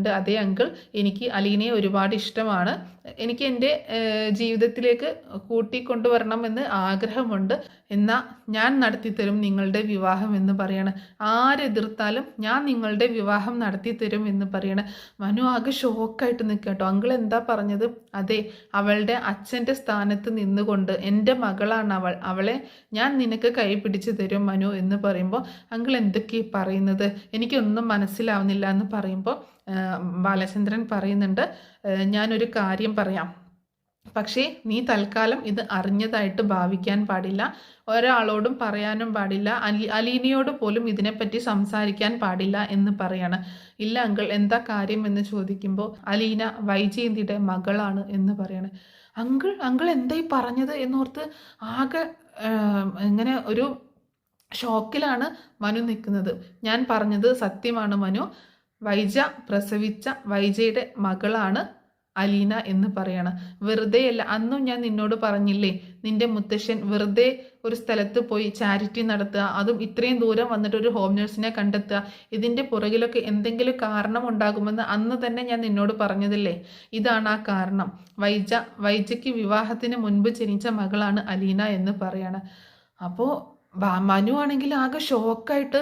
ഉണ്ട്. അതെ അങ്കിൾ, എനിക്ക് അലീനയെ ഒരുപാട് ഇഷ്ടമാണ്. എനിക്ക് എൻ്റെ ജീവിതത്തിലേക്ക് കൂട്ടിക്കൊണ്ടുവരണമെന്ന് ആഗ്രഹമുണ്ട്. എന്നാൽ ഞാൻ നടത്തിത്തരും നിങ്ങളുടെ വിവാഹം എന്ന് പറയാണ്. ആരെതിർത്താലും ഞാൻ നിങ്ങളുടെ വിവാഹം നടത്തിത്തരും എന്ന് പറയാണ്. മനു ആകെ ഷോക്കായിട്ട് നിൽക്കുക കേട്ടോ. അങ്കിൾ എന്താ പറഞ്ഞത്? അതെ, അവളുടെ അച്ഛൻ്റെ സ്ഥാനത്ത് നിന്നുകൊണ്ട് എൻ്റെ മകളാണ് അവളെ ഞാൻ നിനക്ക് കൈ പിടിച്ച് തരും മനു എന്ന് പറയുമ്പോൾ, അങ്കിൾ എന്തൊക്കെയാണ് പറയുന്നത്, എനിക്കൊന്നും മനസ്സിലാവുന്നില്ല എന്ന് പറയുമ്പോൾ ബാലചന്ദ്രൻ പറയുന്നുണ്ട്, ഞാനൊരു കാര്യം പറയാം, പക്ഷേ നീ തൽക്കാലം ഇത് അറിഞ്ഞതായിട്ട് ഭാവിക്കാൻ പാടില്ല, ഒരാളോടും പറയാനും പാടില്ല, അലീനയോട് പോലും ഇതിനെപ്പറ്റി സംസാരിക്കാൻ പാടില്ല എന്ന് പറയാണ്. ഇല്ല അങ്കിൾ, എന്താ കാര്യം എന്ന് ചോദിക്കുമ്പോൾ അലീന വൈജയന്തിയുടെ മകളാണ് എന്ന് പറയാണ്. അങ്കിൾ എന്തായി പറഞ്ഞത് എന്നോർത്ത് ആകെ ഇങ്ങനെ ഒരു ഷോക്കിലാണ് മനു നിൽക്കുന്നത്. ഞാൻ പറഞ്ഞത് സത്യമാണ് മനു, വൈജ പ്രസവിച്ച വൈജയുടെ മകളാണ് അലീന എന്ന് പറയണം. വെറുതെയല്ല, അന്നും ഞാൻ നിന്നോട് പറഞ്ഞില്ലേ, നിന്റെ മുത്തശ്ശൻ വെറുതെ ഒരു സ്ഥലത്ത് പോയി ചാരിറ്റി നടത്തുക, അതും ഇത്രയും ദൂരം വന്നിട്ട് ഒരു ഹോം നഴ്സിനെ കണ്ടെത്തുക, ഇതിൻ്റെ പുറകിലൊക്കെ എന്തെങ്കിലും കാരണം ഉണ്ടാകുമെന്ന് അന്ന് തന്നെ ഞാൻ നിന്നോട് പറഞ്ഞതില്ലേ. ഇതാണ് ആ കാരണം. വൈജയ്ക്ക് വിവാഹത്തിന് മുൻപ് ജനിച്ച മകളാണ് അലീന എന്ന് പറയാണ്. അപ്പോൾ മനു ആണെങ്കിൽ ആകെ ഷോക്കായിട്ട്,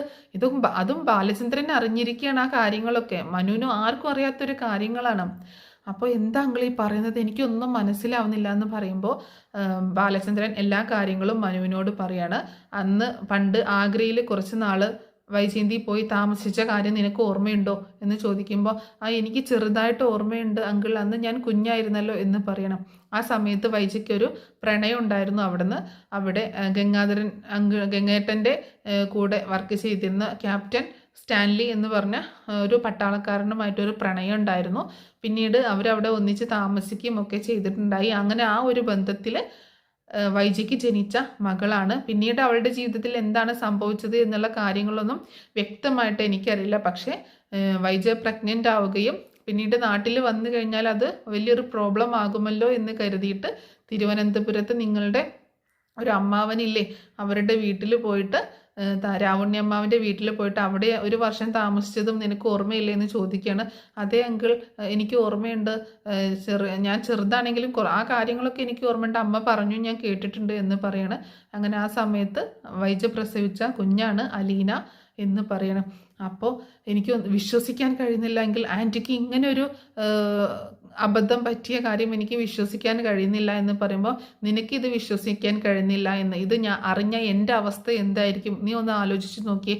അതും ബാലചന്ദ്രൻ അറിഞ്ഞിരിക്കുകയാണ് ആ കാര്യങ്ങളൊക്കെ. മനുവിനും ആർക്കും അറിയാത്തൊരു കാര്യങ്ങളാണ്. അപ്പോൾ എന്താ അങ്കിൾ ഈ പറയുന്നത്, എനിക്കൊന്നും മനസ്സിലാവുന്നില്ല എന്ന് പറയുമ്പോൾ ബാലചന്ദ്രൻ എല്ലാ കാര്യങ്ങളും മനുവിനോട് പറയാണ്. അന്ന് പണ്ട് ആഗ്രയിൽ കുറച്ച് നാൾ വൈജയന്തി പോയി താമസിച്ച കാര്യം നിനക്ക് ഓർമ്മയുണ്ടോ എന്ന് ചോദിക്കുമ്പോൾ, എനിക്ക് ചെറുതായിട്ട് ഓർമ്മയുണ്ട് അങ്കിൾ, അന്ന് ഞാൻ കുഞ്ഞായിരുന്നല്ലോ എന്ന് പറയണം. ആ സമയത്ത് വൈജയ്ക്കൊരു പ്രണയം ഉണ്ടായിരുന്നു. അവിടെ ഗംഗേട്ടൻ്റെ കൂടെ വർക്ക് ചെയ്തിരുന്ന ക്യാപ്റ്റൻ സ്റ്റാൻലി എന്ന് പറഞ്ഞ ഒരു പട്ടാളക്കാരനുമായിട്ടൊരു പ്രണയം ഉണ്ടായിരുന്നു. പിന്നീട് അവരവിടെ ഒന്നിച്ച് താമസിക്കുകയും ഒക്കെ ചെയ്തിട്ടുണ്ടായി. അങ്ങനെ ആ ഒരു ബന്ധത്തിൽ വൈജയ്ക്ക് ജനിച്ച മകളാണ്. പിന്നീട് അവളുടെ ജീവിതത്തിൽ എന്താണ് സംഭവിച്ചത് എന്നുള്ള കാര്യങ്ങളൊന്നും വ്യക്തമായിട്ട് എനിക്കറിയില്ല. പക്ഷേ വൈജ പ്രഗ്നൻ്റ് ആവുകയും പിന്നീട് നാട്ടിൽ വന്നു കഴിഞ്ഞാൽ അത് വലിയൊരു പ്രോബ്ലം ആകുമല്ലോ എന്ന് കരുതിയിട്ട് തിരുവനന്തപുരത്ത് നിങ്ങളുടെ ഒരു അമ്മാവനില്ലേ, അവരുടെ വീട്ടിൽ പോയിട്ട്, രാവുണ്ണി അമ്മാവിൻ്റെ വീട്ടിൽ പോയിട്ട് അവിടെ ഒരു വർഷം താമസിച്ചതും നിനക്ക് ഓർമ്മയില്ലേ എന്ന് ചോദിക്കുകയാണ്. അതേ അങ്കിൾ, എനിക്ക് ഓർമ്മയുണ്ട്, ഞാൻ ചെറുതാണെങ്കിലും ആ കാര്യങ്ങളൊക്കെ എനിക്ക് ഓർമ്മയുണ്ട്, അമ്മ പറഞ്ഞു, ഞാൻ കേട്ടിട്ടുണ്ട് എന്ന് പറയണം. അങ്ങനെ ആ സമയത്ത് വൈജ പ്രസവിച്ച കുഞ്ഞാണ് അലീന എന്ന് പറയണം. അപ്പോൾ എനിക്ക് വിശ്വസിക്കാൻ കഴിയുന്നില്ല എങ്കിൽ, ആൻറ്റിക്ക് ഇങ്ങനെ ഒരു അബദ്ധം പറ്റിയ കാര്യം എനിക്ക് വിശ്വസിക്കാൻ കഴിയുന്നില്ല എന്ന് പറയുമ്പോൾ, നിനക്കിത് വിശ്വസിക്കാൻ കഴിയുന്നില്ല എന്ന്, ഇത് ഞാൻ അറിഞ്ഞ എൻ്റെ അവസ്ഥ എന്തായിരിക്കും, നീ ഒന്ന് ആലോചിച്ച് നോക്കിയേ.